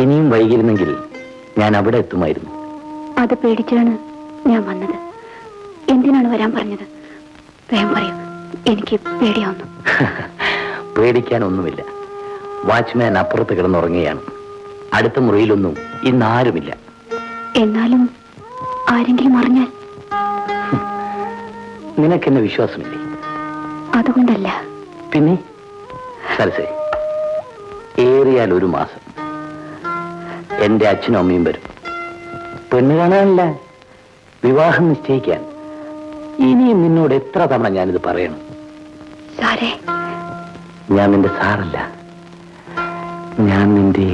ഇനിയും വൈകിരുന്നെങ്കിൽ ഞാൻ അവിടെ എത്തുമായിരുന്നു. അത് പേടിച്ചാണ് ഞാൻ വന്നത്. എന്തിനാണ് വരാൻ പറഞ്ഞത്? വേഗം പറയൂ, എനിക്ക് പേടിയാവുന്നു. പേടിക്കാനൊന്നുമില്ല. വാച്ച്മാൻ അപ്പുറത്ത് കിടന്നുറങ്ങുകയാണ്. അടുത്ത മുറിയിലൊന്നും ഇന്നാരുമില്ല. എന്നാലും ആരെങ്കിലും അറിഞ്ഞാൽ? നിനക്കെന്നെ വിശ്വാസമില്ലേ? അതുകൊണ്ടല്ല. പിന്നെ സരസേ, ഏറിയാൽ 1 മാസം എന്റെ അച്ഛനും അമ്മയും വരും. പെണ്ണ് കാണാനല്ല, വിവാഹം നിശ്ചയിക്കാൻ. ഇനിയും നിന്നോട് എത്ര തവണ ഞാനിത് പറയണം? സാറേ, ഞാൻ നിന്റെ സാറല്ല, ഞാൻ നിന്റെ...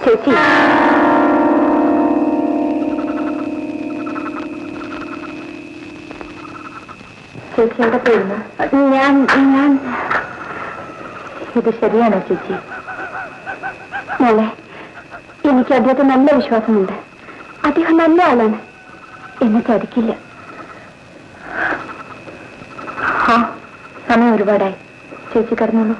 ചേച്ചി, ചേച്ചി എവിടെ പോയിരുന്നു? ഞാൻ ഇത് ശരിയാണോ ചേച്ചി? മോളെ, എനിക്ക് അദ്ദേഹത്തെ നല്ല വിശ്വാസമുണ്ട്. അദ്ദേഹം നല്ല ആളാണ്, എന്നെ ചതിക്കില്ല. ആ, സമയം ഒരുപാടായി. ചേച്ചി കടന്നോളൂ.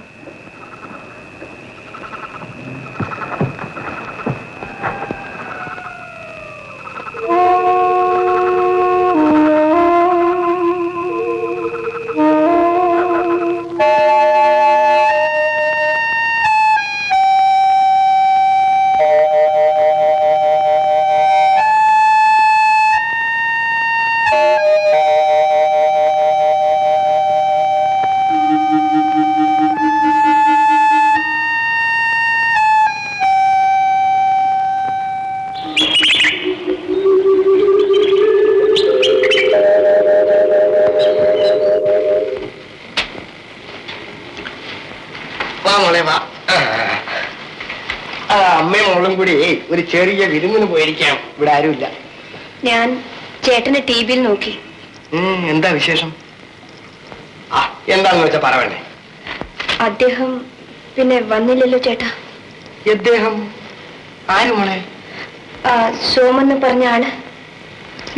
അമ്മയും മോളും കൂടി ഒരു ചെറിയ വിരുന്നിന് പോയിരിക്കാം. ഇവിടെ ആരുമില്ല. ഞാൻ ചേട്ടനെ ടി വിയിൽ നോക്കി. എന്താ വിശേഷം? എന്താന്ന് വെച്ചാ പറയണ്ടേ? അദ്ദേഹം പിന്നെ വന്നില്ലല്ലോ ചേട്ടാ. അദ്ദേഹം ആര് മോളെ? സോമെന്ന് പറഞ്ഞ ആള്.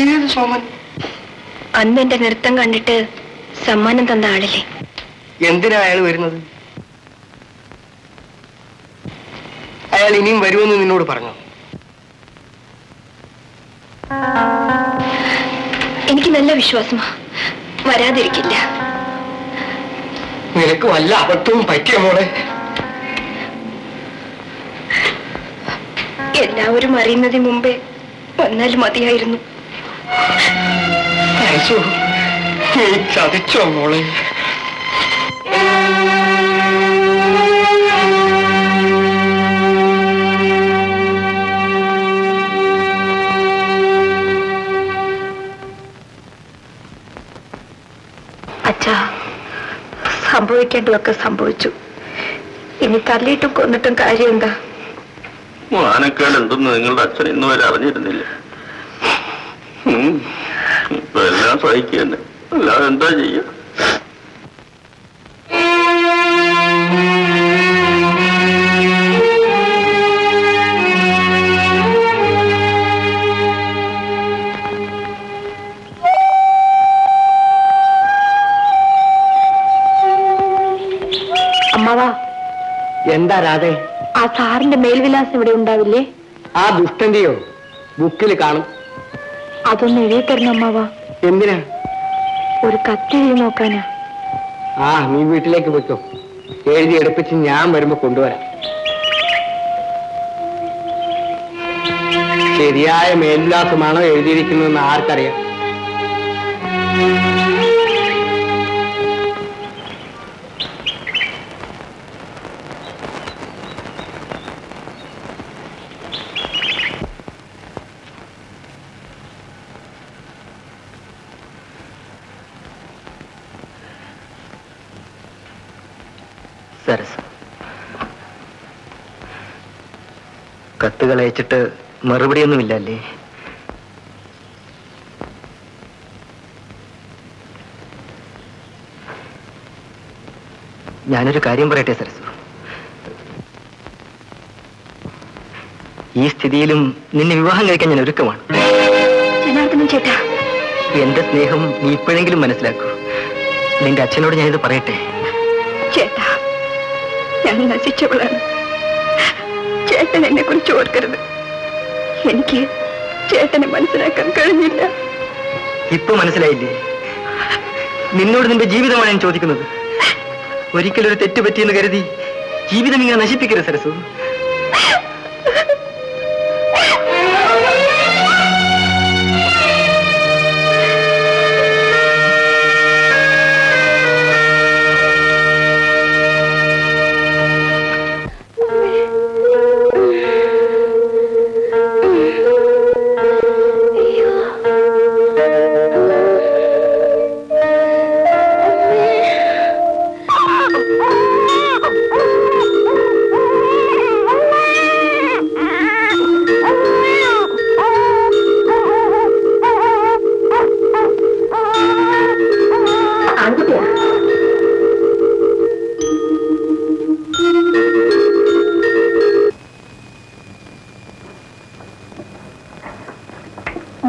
ഏത് സോമൻ? അന്ന് എന്റെ നൃത്തം കണ്ടിട്ട് സമ്മാനം തന്ന ആളില്ലേ? എന്തിനാ അയാൾ വരുന്നത്? അയാൾ ഇനിയും വരുമെന്ന് നിന്നോട് പറഞ്ഞു? എനിക്ക് നല്ല വിശ്വാസമാ, വരാതിരിക്കില്ല. നിനക്ക് വല്ല അബദ്ധവും പറ്റിയ മോളെ? എല്ലാവരും അറിയുന്നതിന് മുമ്പേ വന്നാൽ മതിയായിരുന്നു. ചതിച്ചോ മോളെ? അച്ഛാ, സംഭവിക്കേണ്ടതൊക്കെ സംഭവിച്ചു. ഇനി തല്ലിയിട്ടും കൊന്നിട്ടും കാര്യം എന്താ? മാനക്കേട് എന്തെന്ന് നിങ്ങളുടെ അച്ഛൻ ഇന്ന് വരെ അറിഞ്ഞിരുന്നില്ല. ഇപ്പൊ എല്ലാം സഹിക്കുക തന്നെ, അല്ലാതെ എന്താ ചെയ്യ? അമ്മാവാ, എന്താ രാധേ? ആ സാറിന്റെ മേൽവിലാസം ഇവിടെ ഉണ്ടാവില്ലേ? ആ ദുഷ്ടന്റെയോ ബുക്കിൽ കാണും. അതൊന്ന് എഴുതി തരണം അമ്മാവാ. എന്തിനാ? ഒരു കത്തെഴുതി നോക്കാനാ. ആ, നീ വീട്ടിലേക്ക് വെച്ചോ. എഴുതി എടുപ്പിച്ച് ഞാൻ വരുമ്പോ കൊണ്ടുവരാം. ശരിയായ മേൽവിലാസമാണോ എഴുതിയിരിക്കുന്നതെന്ന് ആർക്കറിയാം? സരസ്, കത്തുകൾ അയച്ചിട്ട് മറുപടിയൊന്നുമില്ലല്ലേ? ഞാനൊരു കാര്യം പറയട്ടെ സരസു. ഈ സ്ഥിതിയിലും നിന്നെ വിവാഹം കഴിക്കാൻ ഞാൻ ഒരുക്കമാണ്. ജനാർദ്ദനൻ ചേട്ടാ, എന്റെ സ്നേഹം നീ ഇപ്പോഴെങ്കിലും മനസ്സിലാക്കൂ. നിന്റെ അച്ഛനോട് ഞാനിത് പറയട്ടെ. ചേട്ടാ, ഞാൻ നശിച്ചവളാണ്. ചേട്ടൻ എന്നെ കുറിച്ച് ഓർക്കരുത്. എനിക്ക് ചേട്ടനെ മനസ്സിലാക്കാൻ കഴിഞ്ഞില്ല. ഇപ്പൊ മനസ്സിലായില്ലേ? നിന്നോട് നിന്റെ ജീവിതമാണ് ഞാൻ ചോദിക്കുന്നത്. ഒരിക്കലൊരു തെറ്റ് പറ്റിയെന്ന് കരുതി ജീവിതം ഇങ്ങനെ നശിപ്പിക്കരുത് സരസു.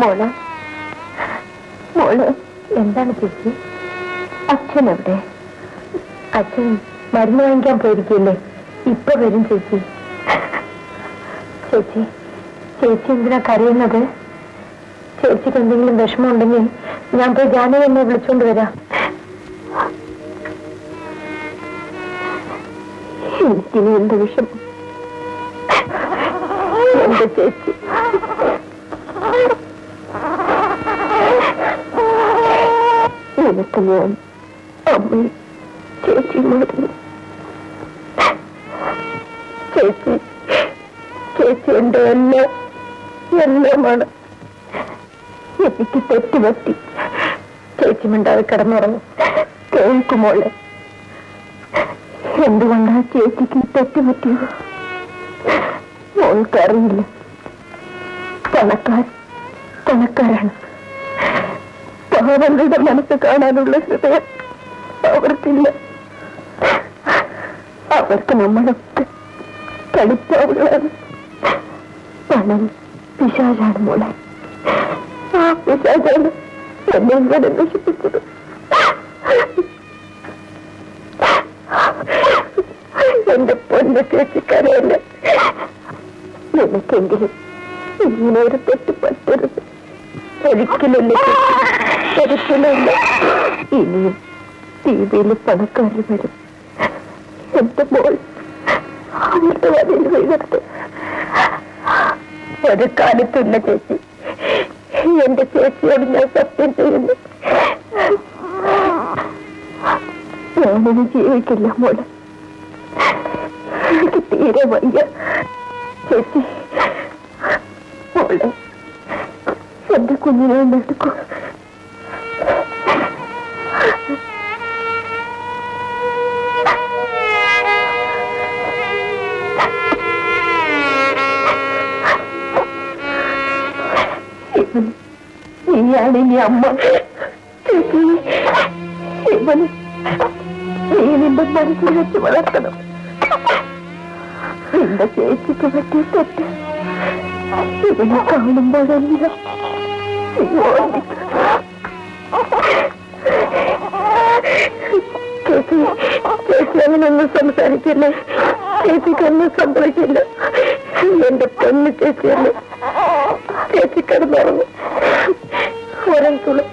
മോള് മോള് എന്താണ് ചേച്ചി? അച്ഛൻ എവിടെ? അച്ഛൻ മരുന്ന് വാങ്ങിക്കാൻ പോയിരിക്കില്ലേ? ഇപ്പൊ വരും ചേച്ചി. ചേച്ചി ചേച്ചി എന്തിനാ കരയുന്നത്? ചേച്ചിക്ക് എന്തെങ്കിലും വിഷമമുണ്ടെങ്കിൽ ഞാൻ പോയി ജാനകി എന്നെ വിളിച്ചോണ്ട് വരാം. എനിക്കിനി എന്ത് വിഷമം? എന്റെ ചേച്ചി നിനക്ക് ഞാൻ അമ്മയും ചേച്ചിയുമായിരുന്നു. ചേച്ചി ചേച്ചി എന്റെ എല്ലാമാണ്. എനിക്ക് തെറ്റുപറ്റി. ചേച്ചി മിണ്ടാതെ കിടന്നുറങ്ങും. കേൾക്കുമോളെ, എന്തുകൊണ്ടാ ചേച്ചിക്ക് തെറ്റുപറ്റിയത്? മോൾക്കറിയില്ല. പണക്കാരാണ്. പാവങ്ങളുടെ മനസ്സ് കാണാനുള്ള ഹൃദയം അവർക്കില്ല. അവർക്ക് നമ്മളൊക്കെ കളിപ്പാവുകളാണ്. പണം പിശാചാണ് മോളെ. ആ പിശാചാണ് എന്നെ ഇവിടെ നശിപ്പിച്ചത്. എന്റെ പൊന്ന ചേച്ചിക്കറിയല്ല. നിനക്കെങ്കിലും ഇങ്ങനെ ഒരു തെറ്റ് പറ്റരുത്. ഒരിക്കലില്ല, ഒരിക്കലില്ല. ഇനിയും ടിവിയിൽ പണക്കാരിൽ വരും. എന്റെ മോൾ അവരുടെ വരയിൽ വീഴരുത്. ഒരു കാലത്തുള്ള ചേച്ചി, എന്റെ ചേച്ചിയോട് ഞാൻ സത്യം ചെയ്യുന്നു. ഞാനിനി ജീവിക്കില്ല മോളെ. എനിക്ക് തീരെ വയ്യ. ചേച്ചി മോളെ, എന്റെ കുഞ്ഞിനെ എടുക്കൂ. നീയാണ് ഇനി അമ്മ. ചേച്ചി, ഇവന് നീ നിന്റെ മനസ്സിൽ വെച്ച് വളർത്തണം. നിന്റെ ചേച്ചിക്ക് പറ്റിയ തെറ്റ് ഇവനെ കാണുമ്പോഴല്ല നീ ഓർമ്മിക്കണം. ചേച്ചി, ചേച്ചി അങ്ങനൊന്നും സംസാരിക്കല്ലേ. ചേച്ചിക്കൊന്നും സംഭവിക്കില്ല. എന്റെ പൊന്ന് ചേച്ചിയല്ലേ. ചേച്ചി കിടന്നുറങ്ങും. ഉറങ്ങിക്കോളൂ.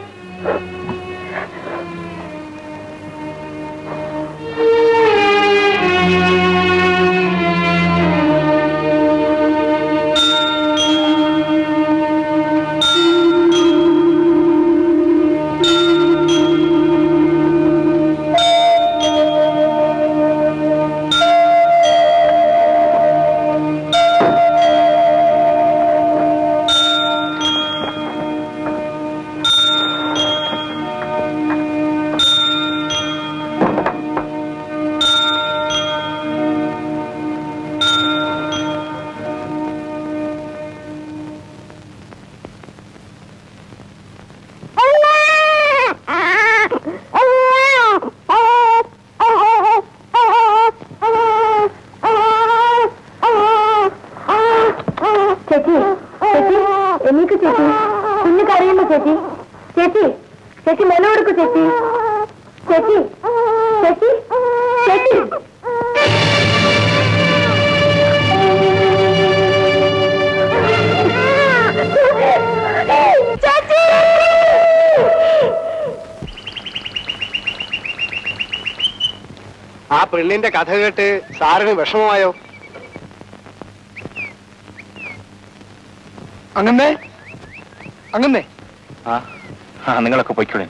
ചേച്ചി, ചേച്ചി, എനിക്ക് ചേച്ചി കുഞ്ഞു കരയുന്നു. ചേച്ചി, ചേച്ചി, ചേച്ചി മെല കൊടുക്കൂ. ചേച്ചി, ചേച്ചി, ചേച്ചി, ചേച്ചി. ആ പെണ്ണിന്റെ കഥ കേട്ട് സാറിന് വിഷമമായോ? അങ്ങനെ അങ്ങനെ നിങ്ങളൊക്കെ പൊയ്ക്കോളേ.